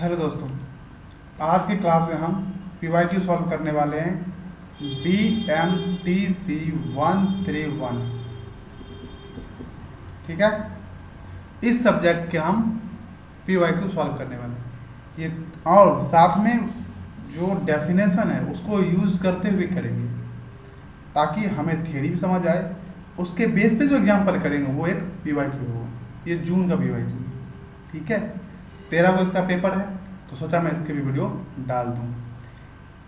Hello दोस्तों, आज की क्लास में हम PYQ सॉल्व करने वाले हैं BMTC 131। ठीक है, इस सब्जेक्ट के हम PYQ सॉल्व करने वाले हैं ये, और साथ में जो डेफिनेशन है उसको यूज़ करते हुए करेंगे ताकि हमें थ्योरी भी समझ आए। उसके बेस पे जो एग्जाम्पल करेंगे वो एक PYQ होगा। ये जून का PYQ, ठीक है। 13 को इसका पेपर है तो सोचा मैं इसके भी वीडियो डाल दूँ।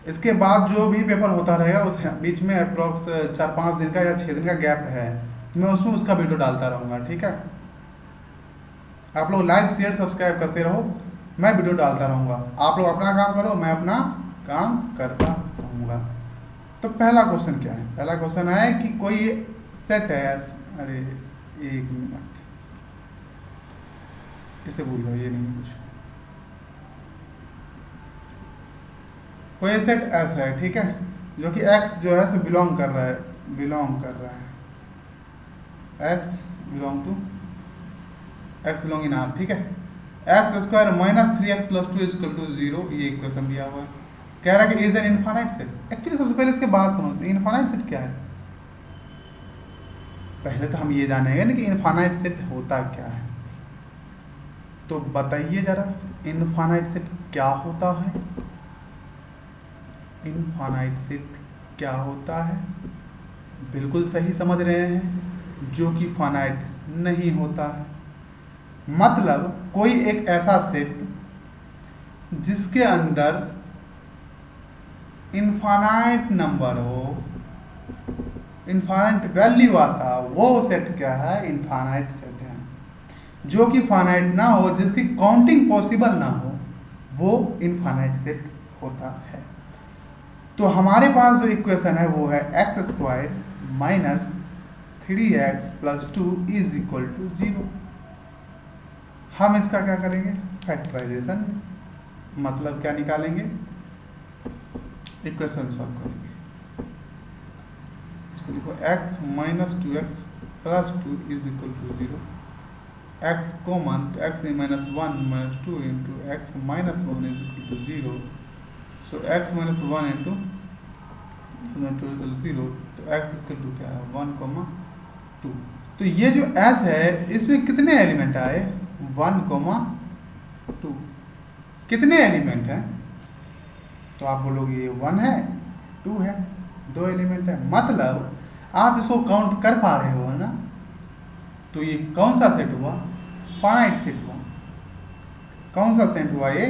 इसके बाद जो भी पेपर होता रहेगा उस बीच में अप्रॉक्स 4-5 दिन का या 6 दिन का गैप है, तो मैं उसमें उसका वीडियो डालता रहूँगा। ठीक है, आप लोग लाइक शेयर सब्सक्राइब करते रहो, मैं वीडियो डालता रहूँगा। आप लोग अपना काम करो, मैं अपना काम करता रहूँगा। तो पहला क्वेश्चन क्या है? पहला क्वेश्चन है कि कोई सेट है, अरे एक मिनट, इसे भूल जाओ, ये नहीं कुछ। कोई सेट एस है, ठीक है, जो कि एक्स जो है सो बिलोंग कर रहा है x belong to x belong in R. ठीक है, x square minus 3x plus 2 equal to 0, ये इक्वेशन दिया हुआ है। कह रहा है कि is an infinite set. Actually सबसे पहले इसके बाद समझते हैं इनफाइनाइट सेट क्या है। पहले तो हम ये जानेंगे ना कि इनफाइनाइट सेट होता क्या है। तो बताइए जरा, इनफाइनाइट सेट क्या होता है? इनफाइनाइट सेट क्या होता है? बिल्कुल सही समझ रहे हैं, जो कि फाइनाइट नहीं होता है। मतलब कोई एक ऐसा सेट जिसके अंदर इनफाइनाइट नंबर हो, इनफाइनाइट वैल्यू आता, वो सेट क्या है? इनफाइनाइट सेट है। जो कि फाइनाइट ना हो, जिसकी काउंटिंग पॉसिबल ना हो, वो इनफाइनाइट सेट होता है। तो हमारे पास जो इक्वेशन है वो है x square minus 3x plus 2 is equal to 0। हम इसका क्या करेंगे? फैक्टराइजेशन, मतलब क्या निकालेंगे? इक्वेशन सॉल्व करेंगे। इसको लिखो x minus 2x plus 2 is equal to 0। x common, तो x minus 1 minus 2 into x minus 1 is equal to 0। So x minus 1 into 0, तो x इक्वल टू क्या है? 1, 2। तो ये जो s है इसमें कितने एलिमेंट आए? 1, 2। कितने एलिमेंट हैं? तो आप बोलोगे ये 1 है, 2 है, 2 एलिमेंट है। मतलब आप इसको काउंट कर पा रहे हो ना। तो ये कौन सा सेट हुआ? फाइनाइट सेट हुआ। कौन सा सेट हुआ ये?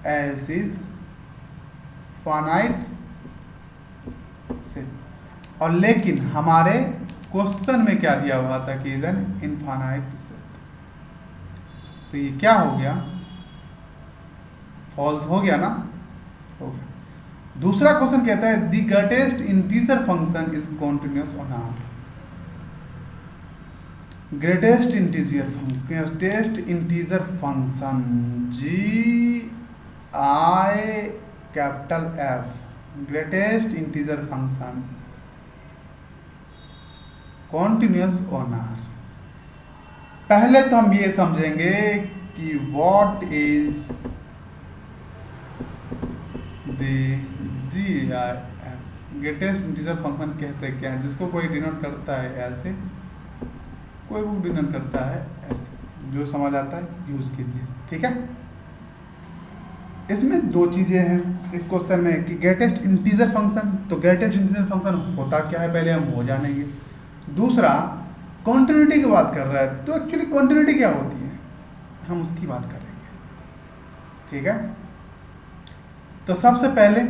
S is finite set. और लेकिन हमारे क्वेश्चन में क्या दिया हुआ था कि इज एन इनफाइनाइट सेट। तो ये क्या हो गया? फॉल्स हो गया ना, हो गया। दूसरा क्वेश्चन कहता है the greatest integer function is continuous on R. Greatest integer function GIF, greatest integer function continuous on R. पहले तो हम ये समझेंगे कि what is the GIF, greatest integer फंक्शन कहते क्या है? जिसको कोई डिनोट करता है ऐसे, कोई बुक डिनोट करता है ऐसे, जो समझ आता है यूज कीजिए। ठीक है, इसमें दो चीजें हैं इस क्वेश्चन में कि ग्रेटेस्ट इंटीजर फंक्शन। तो ग्रेटेस्ट इंटीजर फंक्शन होता क्या है पहले हम वो जानेंगे। दूसरा कॉन्टिन्यूटी की बात कर रहा है, तो एक्चुअली कॉन्टिन्यूटी क्या होती है हम उसकी बात करेंगे। ठीक है, तो सबसे पहले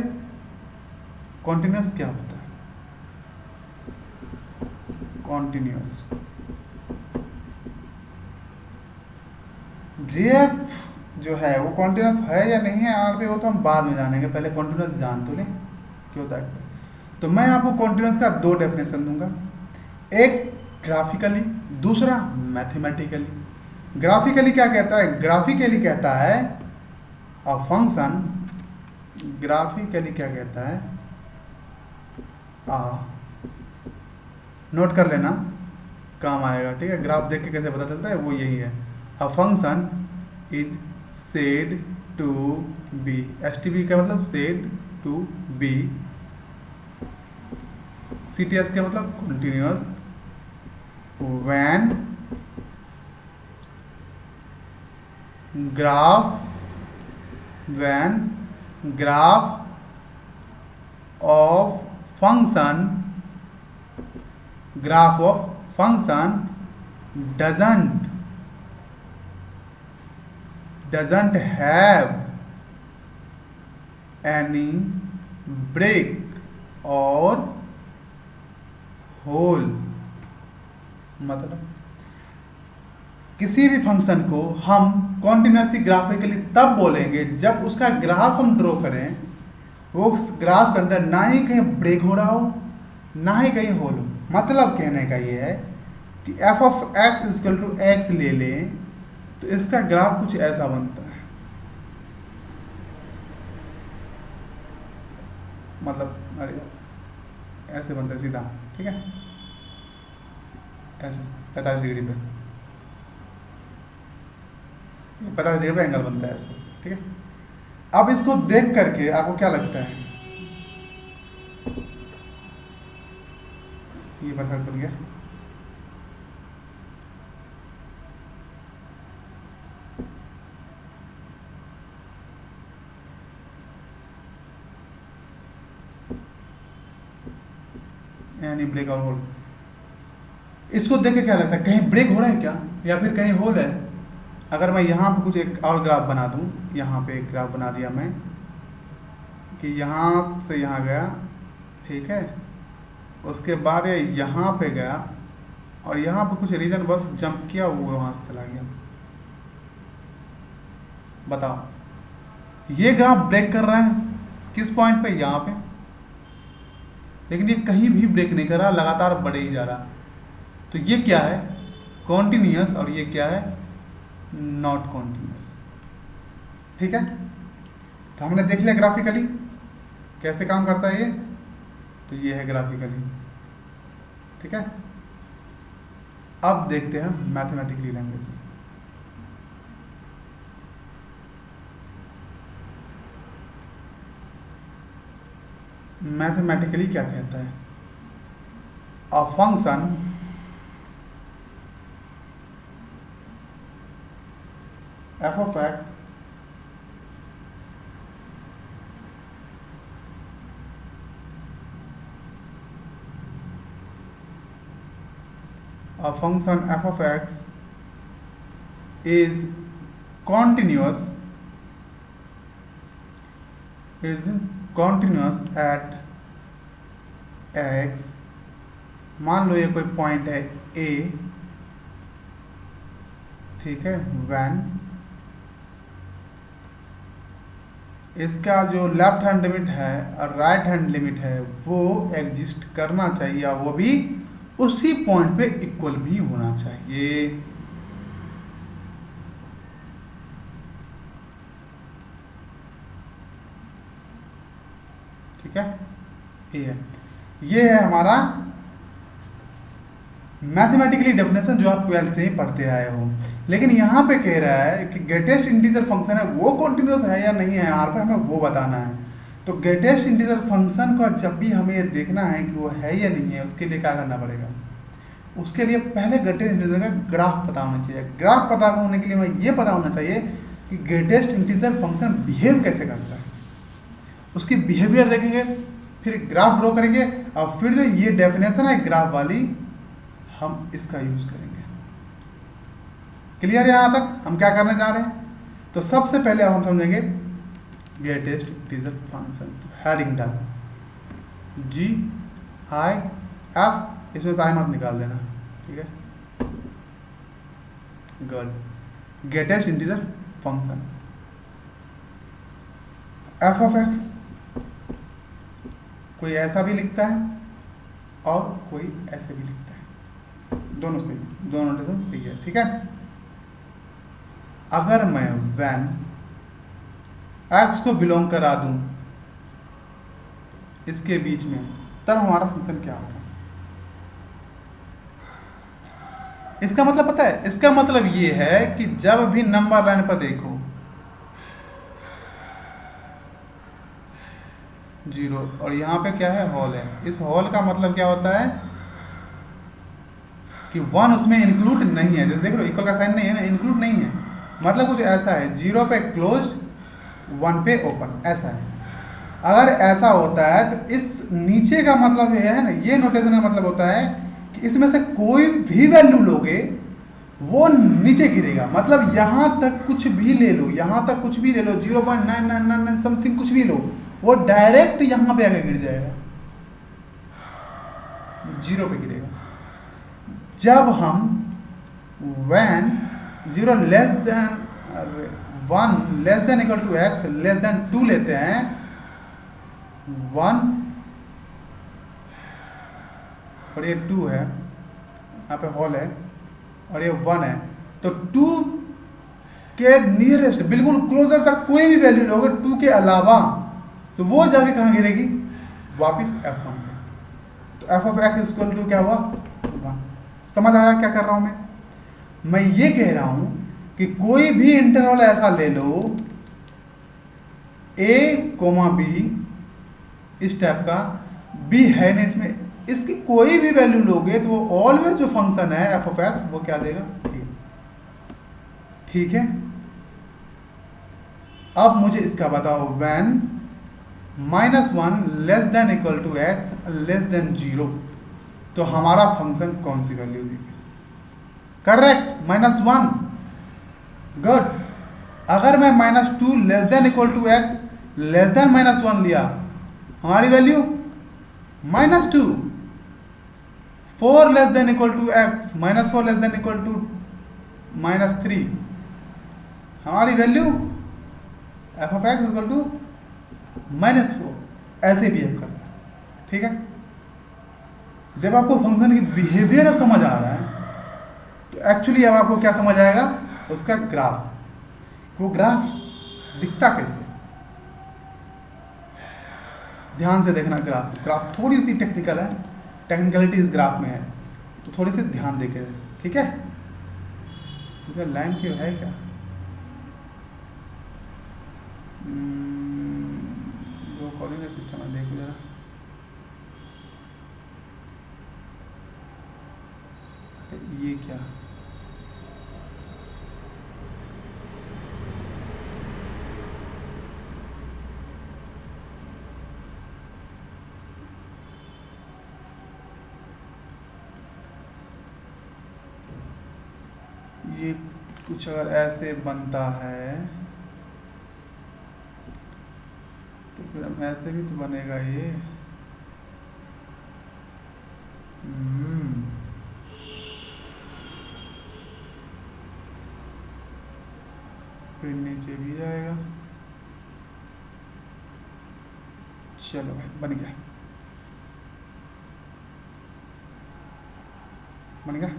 कॉन्टिन्यूअस क्या होता है? कॉन्टिन्यूअस GF जो है वो कॉन्टिन्यूअस है या नहीं है आर पे, वो तो हम बाद में जानेंगे। पहले कॉन्टिन्यूअस जान तो लें क्यों होता है। तो मैं आपको कॉन्टिन्यूअस का 2 डेफिनेशन दूंगा, एक ग्राफिकली, दूसरा मैथमेटिकली। ग्राफिकली क्या कहता है? ग्राफिकली कहता है अ फंक्शन, ग्राफिकली क्या कहता है? नोट कर लेना, काम आएगा। ठीक है, ग्राफ देख के कैसे पता चलता है, वो यही है। A function is said to be, S T B का मतलब said to be, C T S का मतलब continuous, when graph of function doesn't have any break or hole, मतलब किसी भी फंक्शन को हम कॉन्टिन्यूसली ग्राफिकली तब बोलेंगे जब उसका ग्राफ हम ड्रॉ करें, वो उस ग्राफ के अंदर ना ही कहीं ब्रेक हो रहा हो ना ही कहीं होल हो। मतलब कहने का ये है कि f of x equal to x ले लें तो इसका ग्राफ कुछ ऐसा बनता है, मतलब अरे ऐसे बनता है सीधा, ठीक है, ऐसे 45 डिग्री पे, 50 डिग्री पे एंगल बनता है ऐसे, ठीक है। अब इसको देख करके आपको क्या लगता है, ये परफेक्ट बन गया, यानी ब्रेक और होल। इसको देख के क्या लगता है, कहीं ब्रेक हो रहा है क्या या फिर कहीं होल है। अगर मैं यहाँ पे कुछ एक और ग्राफ बना दूँ, यहाँ पे एक ग्राफ बना दिया मैं कि यहाँ से यहाँ गया, ठीक है, उसके बाद ये यहाँ पे गया और यहाँ पे कुछ रीजन बस जंप किया, वो वहाँ से चला गया। बताओ ये ग्राफ ब्रेक कर रहा है किस पॉइंट पे, यहाँ पे, लेकिन ये कहीं भी ब्रेक नहीं कर रहा, लगातार बढ़े ही जा रहा। तो ये क्या है, कॉन्टिन्यूअस, और ये क्या है, नॉट कॉन्टिन्यूअस, ठीक है। तो हमने देख लिया ग्राफिकली कैसे काम करता है ये, तो ये है ग्राफिकली, ठीक है। अब देखते हैं मैथमेटिकली लैंग्वेज में। मैथमेटिकली क्या कहता है, a function F of x a function f of x is continuous at x, मान लो ये कोई पॉइंट है a, ठीक है, when इसका जो लेफ्ट हैंड लिमिट है और राइट हैंड लिमिट है वो एग्जिस्ट करना चाहिए, और वो भी उसी पॉइंट पे इक्वल भी होना चाहिए। ठीक है, ये है हमारा मैथमेटिकली डेफिनेशन जो आप 12th से ही पढ़ते आए हो। लेकिन यहाँ पे कह रहा है कि ग्रेटेस्ट इंटीजर फंक्शन है वो कॉन्टिन्यूस है या नहीं है, यहाँ पे हमें वो बताना है। तो ग्रेटेस्ट इंटीजर फंक्शन को जब भी हमें ये देखना है कि वो है या नहीं है, उसके लिए क्या करना पड़ेगा, उसके लिए पहले ग्रेटेस्ट इंटीजर का ग्राफ पता होना चाहिए। ग्राफ पता होने के लिए हमें ये पता होना चाहिए कि ग्रेटेस्ट इंटीजर फंक्शन बिहेव कैसे करता है, उसकी बिहेवियर देखेंगे, फिर ग्राफ ड्रॉ करेंगे, और फिर जो ये डेफिनेशन है ग्राफ वाली हम इसका यूज करेंगे। क्लियर है यहाँ तक हम क्या करने जा रहे हैं। तो सबसे पहले अब हम समझेंगे ग्रेटेस्ट इंटीजर फंक्शन। हेडिंग डाल जी आई एफ, इसमें से आई मत निकाल देना, ठीक है, good. Greatest integer function F of x, कोई ऐसा भी लिखता है और कोई ऐसे भी लिखता है, दोनों सही, दोनों नोटेशन सही है, ठीक है। अगर मैं वैन एक्स को बिलोंग करा दूं इसके बीच में, तब हमारा फंक्शन क्या होगा। इसका मतलब पता है, इसका मतलब ये है कि जब भी नंबर लाइन पर देखो जीरो, और यहाँ पे क्या है, होल है। इस होल का मतलब क्या होता है कि वन उसमें इंक्लूड नहीं है। जैसे देख लो इक्वल का साइन नहीं है ना, इंक्लूड नहीं है, मतलब कुछ ऐसा है, जीरो पे क्लोज्ड, वन पे ओपन, ऐसा है। अगर ऐसा होता है तो इस नीचे का मतलब ये है ना, ये नोटेशन का मतलब होता है कि इसमें से कोई भी वैल्यू लोगे वो नीचे गिरेगा। मतलब यहाँ तक कुछ भी ले लो, यहाँ तक कुछ भी ले लो, 0.9999 समथिंग कुछ भी लो, वो डायरेक्ट यहाँ पे आके गिर जाएगा, जीरो पे गिरेगा। जब हम when zero less than one less than equal to x less than two लेते हैं, वन और ये टू है, यहाँ पे होल है और ये वन है, तो टू के नियरेस्ट बिल्कुल क्लोजर तक कोई भी वैल्यू लोगे टू के अलावा, तो वो जाके कहाँ गिरेगी, वापिस F1 पे। तो f of x equal to क्या हुआ, वन। समझ आया क्या कर रहा हूँ मैं ये कह रहा हूँ कि कोई भी इंटरवल ऐसा ले लो a कोमा बी, इस टाइप का, बी है नहीं इसमें, इसकी कोई भी वैल्यू लोगे तो वो ऑलवेज जो फंक्शन है एफ ऑफ एक्स वो क्या देगा, ठीक है। अब मुझे इसका बताओ, when -1 less than equal to x less than zero, तो हमारा फंक्शन कौन सी वैल्यू देगी, करेक्ट, -1, गुड। अगर मैं -2 less than equal to x less than -1 लिया, हमारी value -2, 4 less than equal to x -4 less than equal to -3, हमारी value f of x equal to -4, ऐसे बिहेव करता है, ठीक है। जब आपको फंक्शन की बिहेवियर अब समझ आ रहा है तो एक्चुअली अब आपको क्या समझ आएगा, उसका ग्राफ, वो ग्राफ दिखता कैसे, ध्यान से देखना। ग्राफ थोड़ी सी टेक्निकल है, टेक्निकलिटी इस ग्राफ में है, तो थोड़ी सी ध्यान देके, ठीक है। लाइन की है क्या, जो कोऑर्डिनेट सिस्टम है, देखो जरा, ये क्या, ये कुछ अगर ऐसे बनता है तो फिर हम ऐसे भी तो बनेगा ये, फिर नीचे भी जाएगा, चलो भाई बन गया, बन गया।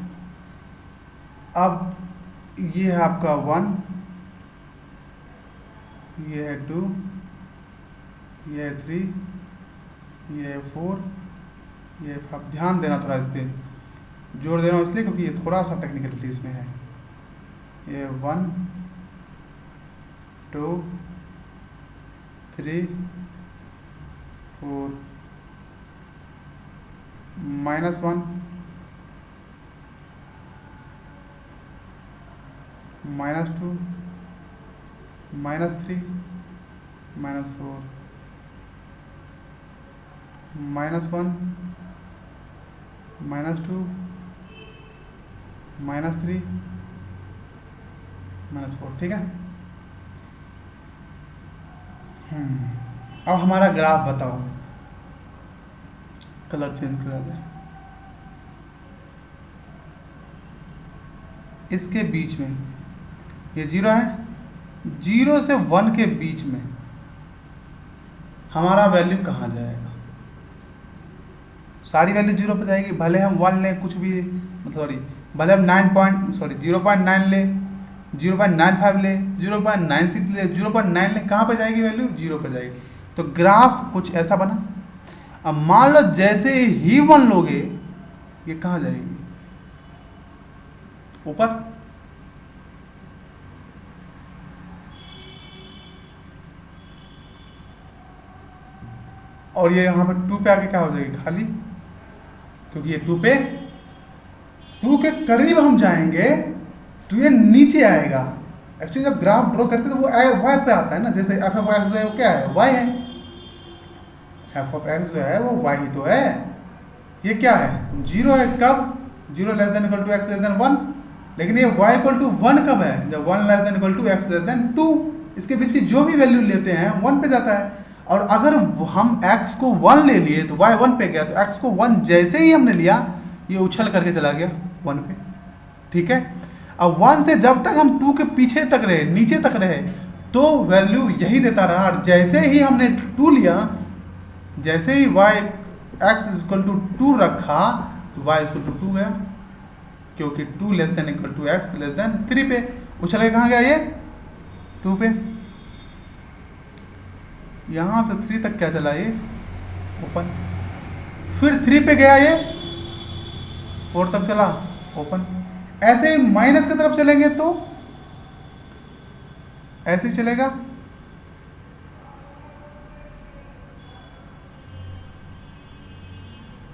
अब ये है आपका 1, ये है 2, ये है 3, ये है 4, ये है 5। ध्यान देना थोड़ा, इस पर जोर दे रहा हूँ इसलिए क्योंकि ये थोड़ा सा टेक्निकलिटी इसमें है। ये 1 2 3 4 -1 -2 -3 -4 -1 -2 -3 -4, ठीक है। अब हमारा ग्राफ बताओ, कलर चेंज करा दे, इसके बीच में ये 0 है, 0 से 1 के बीच में हमारा वैल्यू कहाँ जाएगा, सारी वैल्यू 0 पे जाएगी, भले हम 1 लें, कुछ भी, सॉरी भले हम 0.9 ले, 0.95 ले, 0.96 ले, 0.9 ले, कहाँ पे जाएगी वैल्यू, 0 पे जाएगी। तो ग्राफ कुछ ऐसा बना। अब मान लो जैसे ही 1 लोगे, ये कहाँ जाएगी, ऊपर, और ये यहाँ पे 2 पे आके क्या हो जाएगी खाली, क्योंकि ये 2 पे 2 के करीब हम जाएंगे तो ये नीचे आएगा। एक्चुअली जब ग्राफ ड्रॉ करते हैं तो वो वाई पे आता है ना, जैसे एफ ऑफ एक्स जो है वो क्या है, वाई है। एफ ऑफ एक्स जो है वो वाई ही तो है। ये क्या है, जीरो है। कब, zero less than equal to x less than 1। लेकिन ये वाई इक्वल टू 1 कब है, जब 1 less than equal to x less than 2। इसके बीच की जो भी वैल्यू लेते हैं 1 पे जाता है। और अगर हम x को 1 ले लिए तो y 1 पे गया, तो x को 1 जैसे ही हमने लिया ये उछल करके चला गया 1 पे। ठीक है, अब 1 से जब तक हम 2 के पीछे तक रहे, नीचे तक रहे, तो वैल्यू यही देता रहा। और जैसे ही हमने 2 लिया, जैसे ही y x इक्वल टू 2 रखा तो y इक्वल टू 2 गया, क्योंकि 2 less than equal to x less than 3 पे उछल के कहाँ गया, ये 2 पे। यहाँ से 3 तक क्या चला, ये ओपन। फिर 3 पे गया, ये 4 तक चला, ओपन। ऐसे ही माइनस की तरफ चलेंगे तो ऐसे ही चलेगा।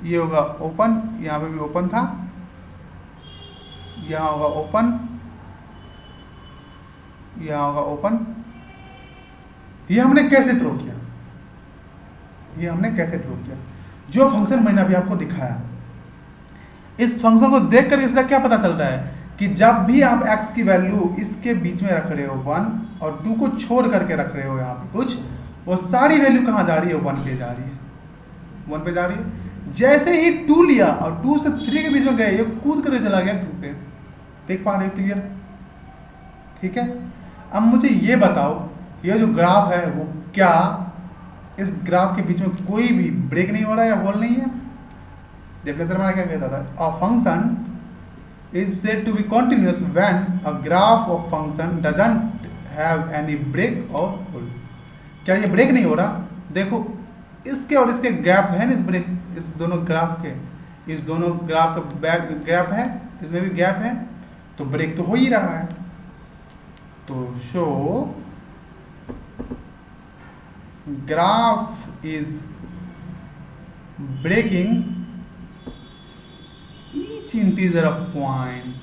ये होगा ओपन, यहाँ पे भी ओपन था, यहाँ होगा ओपन, यहाँ होगा ओपन। ये हमने कैसे ड्रॉ किया, ये हमने कैसे ड्रॉ किया, जो फंक्शन मैंने अभी आपको दिखाया, इस फंक्शन को देख कर इसका क्या पता चलता है कि जब भी आप x की वैल्यू इसके बीच में रख रहे हो 1 और 2 को छोड़ करके रख रहे हो यहाँ पे कुछ, वो सारी वैल्यू कहाँ जा रही है, 1 पे जा रही है, 1 पे जा रही है। जैसे ही 2 लिया और 2 से 3 के बीच में गए, ये कूद करके चला गया 2 पे। देख पा रहे हो, क्लियर? ठीक है, अब मुझे ये बताओ, ये जो ग्राफ है वो क्या इस ग्राफ के बीच में कोई भी ब्रेक नहीं हो रहा है या होल नहीं है? डेफिनेशन हमारा क्या कहता था, a function is said to be continuous when a graph of function doesn't have any break और होल। क्या ये ब्रेक नहीं हो रहा? देखो इसके और इसके गैप है ना, इस ब्रेक, इस दोनों ग्राफ के, इस दोनों ग्राफ का बैक गैप है, इसमें भी गैप है, तो ब्रेक तो हो ही रहा है। तो so graph is breaking each integer of point,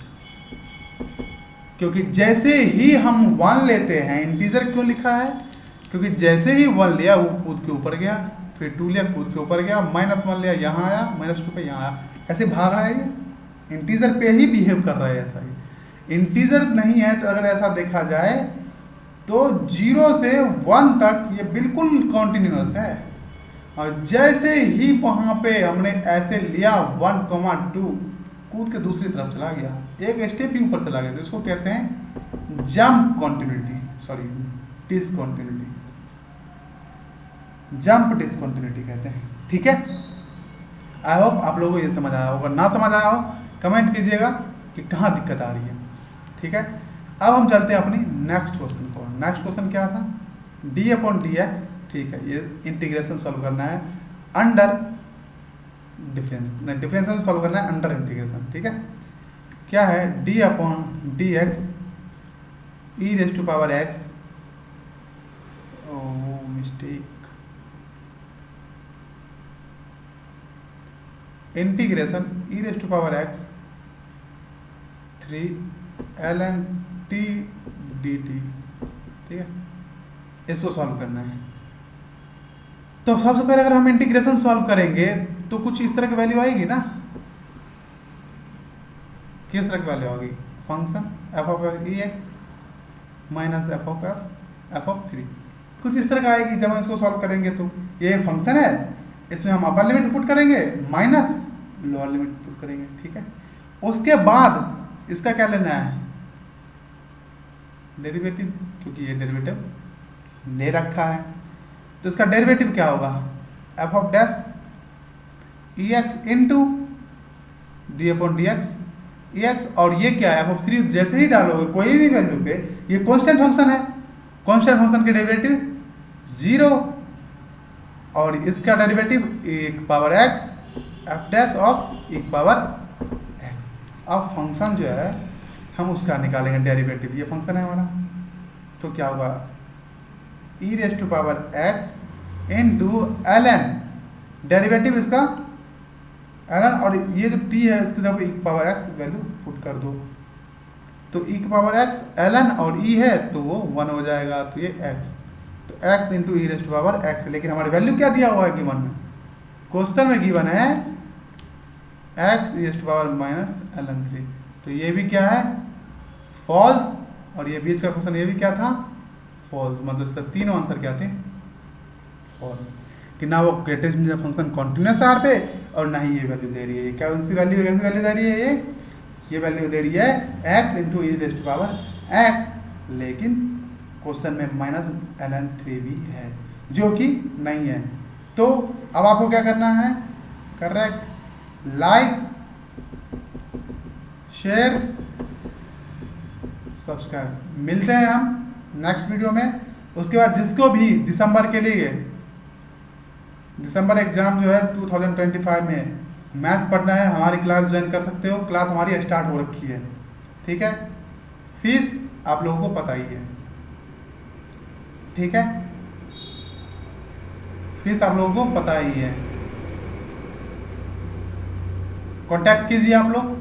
क्योंकि जैसे ही हम 1 लेते हैं, इंटीजर क्यों लिखा है, क्योंकि जैसे ही 1 लिया वो कूद के ऊपर गया, फिर 2 लिया कूद के ऊपर गया, -1 लिया यहाँ आया, -2 पे यहाँ आया, ऐसे भाग रहा है। ये इंटीजर पे ही बिहेव कर रहा है ऐसा ही। इंटीजर नहीं है तो अगर ऐसा देखा जाए तो 0 से 1 तक ये बिल्कुल कॉन्टिन्यूअस है। और जैसे ही वहाँ पे हमने ऐसे लिया 1, 2 कूद के दूसरी तरफ चला गया, एक स्टेप ही ऊपर चला गया, तो इसको कहते हैं jump continuity, sorry discontinuity, jump discontinuity कहते हैं। ठीक है, आई होप आप लोगों को ये समझ आया होगा। ना समझ आया हो कमेंट कीजिएगा कि कहाँ दिक्कत आ रही है। ठीक है, अब हम चलते हैं अपनी नेक्स्ट क्वेश्चन को। नेक्स्ट क्वेश्चन क्या था, d/dx। ठीक है, ये इंटीग्रेशन सॉल्व करना है अंडर डिफरेंशियल सॉल्व करना है अंडर इंटीग्रेशन। ठीक है, क्या है, d/dx e⁻x, mistake, integration e⁻x 3ln t dt। ठीक है, इसको सॉल्व करना है। तो सबसे पहले अगर हम इंटीग्रेशन सॉल्व करेंगे तो कुछ इस तरह की वैल्यू आएगी ना, किस तरह की वैल्यू आएगी, फंक्शन f(x) माइनस f(3), कुछ इस तरह का आएगी। जब हम इसको सॉल्व करेंगे तो ये फंक्शन है, इसमें हम अपर लिमिट पुट करेंगे माइनस लोअर लिमिट पुट करेंगे। ठीक है, उसके बाद इसका क्या लेना है, डेरिवेटिव, क्योंकि ये डेरिवेटिव ले रखा है, तो इसका डेरिवेटिव क्या होगा, f(ex) इंटू d/dx ex, और ये क्या है f(3), जैसे ही डालोगे कोई भी वैल्यू पे, ये कांस्टेंट फंक्शन है, कांस्टेंट फंक्शन के डेरिवेटिव 0, और इसका derivative e⁻x f' of e⁻x। अब फंक्शन जो है हम उसका निकालेंगे डेरिवेटिव, ये फंक्शन है हमारा, तो क्या होगा e⁻x इंटू ln डेरिवेटिव इसका ln, और ये जो t है इसकी जब e power x value put कर दो तो e पावर x ln और e है तो वो 1 हो जाएगा, तो ये x, तो x इंटू ई रेस्ट पावर x। लेकिन हमारी वैल्यू क्या दिया हुआ है गिवन में, क्वेश्चन में गिवन है x ई रेस्ट पावर माइनस ln3, तो ये भी क्या है फॉल्स, और ये बीच का क्वेश्चन ये भी क्या था फॉल्स, मतलब इसका तीनों आंसर क्या थे फॉल्स, कि ना वो greatest integer function continuous R पे और ना ही ये वैल्यू दे रही है। क्या उसकी वैल्यू कैसी वैल्यू दे रही है, ये वैल्यू दे रही है x इंटू ई रेस्ट पावर x, लेकिन क्वेश्चन में माइनस ln3 भी है जो कि नहीं है। तो अब आपको क्या करना है, करेक्ट लाइक शेयर सब्सक्राइब। मिलते हैं हम नेक्स्ट वीडियो में। उसके बाद जिसको भी दिसंबर के लिए, दिसंबर एग्जाम जो है 2025 में मैथ्स पढ़ना है, हमारी क्लास ज्वाइन कर सकते हो। क्लास हमारी स्टार्ट हो रखी है, ठीक है। फीस आप लोगों को पता ही है, ठीक है, फीस आप लोगों को पता ही है। कांटेक्ट कीजिए आप लोग।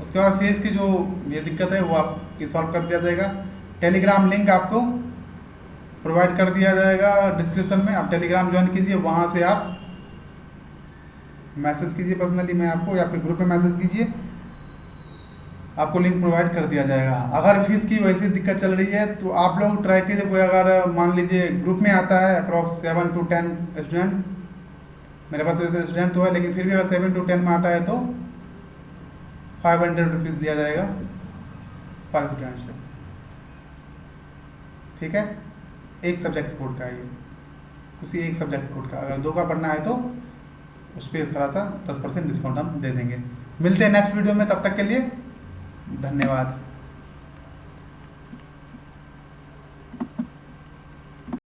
उसके बाद फीस की जो ये दिक्कत है वो आपकी सॉल्व कर दिया जाएगा। टेलीग्राम लिंक आपको प्रोवाइड कर दिया जाएगा डिस्क्रिप्शन में, आप टेलीग्राम ज्वाइन कीजिए, वहाँ से आप मैसेज कीजिए पर्सनली मैं आपको, या फिर ग्रुप में मैसेज कीजिए, आपको लिंक प्रोवाइड कर दिया जाएगा। अगर फीस की वैसी दिक्कत चल रही है तो आप लोग ट्राई कीजिए, कोई अगर मान लीजिए ग्रुप में आता है अप्रॉक्स 7 to 10 स्टूडेंट, मेरे पास वैसे स्टूडेंट तो है लेकिन फिर भी अगर 7 to 10 में आता है तो 500 रुपीज़ दिया जाएगा 5 स्टूडेंट से, ठीक है। एक सब्जेक्ट कोड का ये, उसी एक सब्जेक्ट कोड का, अगर 2 का पढ़ना है तो उस पर थोड़ा सा 10% डिस्काउंट हम दे देंगे। मिलते हैं नेक्स्ट वीडियो में, तब तक के लिए धन्यवाद।